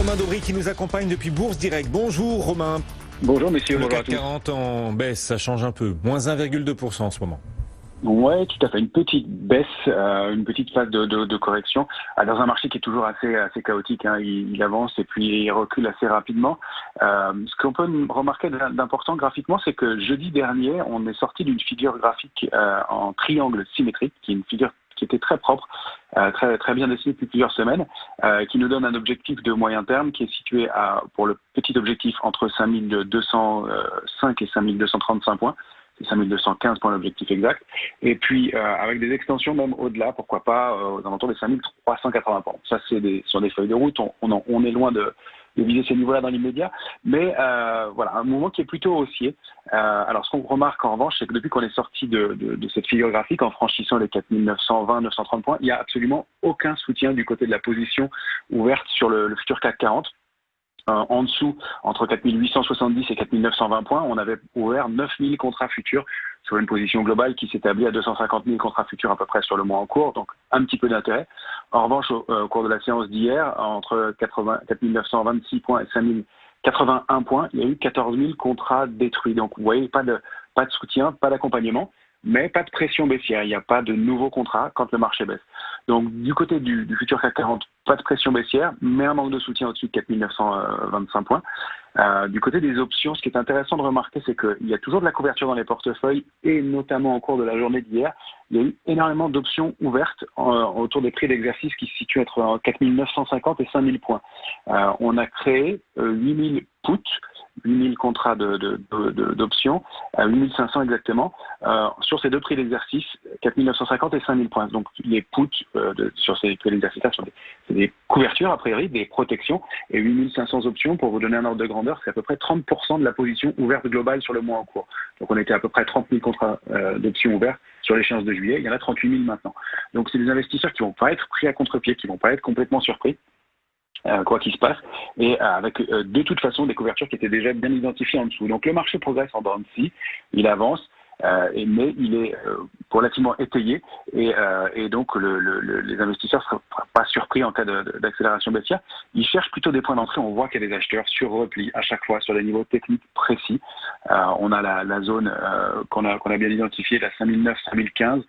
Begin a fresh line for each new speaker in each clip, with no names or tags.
Romain Daubry qui nous accompagne depuis Bourse Direct. Bonjour Romain.
Bonjour messieurs.
Le
Bonjour
CAC 40 en baisse, ça change un peu. Moins 1,2% en ce moment.
Ouais, tout à fait. Une petite baisse, une petite phase de correction dans un marché qui est toujours assez chaotique. Il avance et puis il recule assez rapidement. Ce qu'on peut remarquer d'important graphiquement, c'est que jeudi dernier, on est sorti d'une figure graphique en triangle symétrique, qui est une figure qui était très propre, très bien dessinée depuis plusieurs semaines, qui nous donne un objectif de moyen terme qui est situé pour le petit objectif entre 5205 et 5235 points. C'est 5215 points l'objectif exact. Et puis, avec des extensions même au-delà, pourquoi pas, aux alentours des 5380 points. Ça, sur des feuilles de route, on est loin de viser ces niveaux-là dans l'immédiat. Mais voilà, un mouvement qui est plutôt haussier. Alors, ce qu'on remarque en revanche, c'est que depuis qu'on est sorti de cette figure graphique, en franchissant les 4920-930 points, il n'y a absolument aucun soutien du côté de la position ouverte sur le futur CAC 40. En dessous, entre 4870 et 4920 points, on avait ouvert 9000 contrats futurs sur une position globale qui s'établit à 250 000 contrats futurs à peu près sur le mois en cours, donc un petit peu d'intérêt. En revanche, au cours de la séance d'hier, entre 4926 points et 5081 points, il y a eu 14 000 contrats détruits. Donc vous voyez, pas de soutien, pas d'accompagnement, mais pas de pression baissière. Il n'y a pas de nouveaux contrats quand le marché baisse. Donc du côté du futur CAC 40, pas de pression baissière, mais un manque de soutien au-dessus de 4925 points. Du côté des options, ce qui est intéressant de remarquer, c'est qu'il y a toujours de la couverture dans les portefeuilles, et notamment au cours de la journée d'hier, il y a eu énormément d'options ouvertes autour des prix d'exercice qui se situent entre 4950 et 5000 points. On a créé 8000 puts, 8000 contrats d'options, 8500 exactement, sur ces deux prix d'exercice, 4950 et 5000 points. Donc les puts sur ces prix d'exercice-là sont des couvertures, a priori, des protections, et 8500 options, pour vous donner un ordre de grandeur, c'est à peu près 30% de la position ouverte globale sur le mois en cours. Donc on était à peu près 30 000 contrats d'options ouverts sur l'échéance de juillet, il y en a 38 000 maintenant. Donc c'est des investisseurs qui vont pas être pris à contre-pied, qui vont pas être complètement surpris, quoi qu'il se passe, et avec de toute façon des couvertures qui étaient déjà bien identifiées en dessous. Donc le marché progresse en dents de scie, il avance, mais il est relativement étayé, et donc les investisseurs ne seront pas surpris en cas d'accélération baissière. Ils cherchent plutôt des points d'entrée. On voit qu'il y a des acheteurs sur repli à chaque fois sur des niveaux techniques précis. On a la zone qu'on a bien identifiée, la 5009-5015,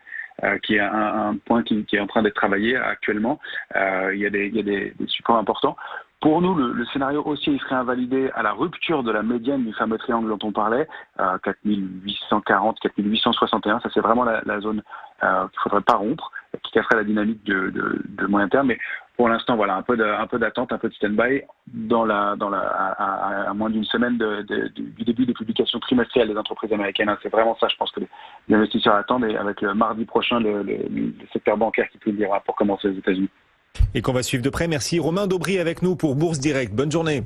qui est un point qui est en train d'être travaillé actuellement. Il y a des supports importants. Pour nous, le scénario haussier, il serait invalidé à la rupture de la médiane du fameux triangle dont on parlait, 4840, 4861. Ça, c'est vraiment la zone qu'il ne faudrait pas rompre, qui casserait la dynamique de moyen terme. Mais pour l'instant, voilà, un peu d'attente, un peu de stand-by à moins d'une semaine du début des publications trimestrielles des entreprises américaines. C'est vraiment ça, je pense, que les investisseurs attendent, et avec mardi prochain, le secteur bancaire qui publiera pour commencer aux États-Unis.
Et qu'on va suivre de près. Merci Romain Daubry avec nous pour Bourse Direct. Bonne journée.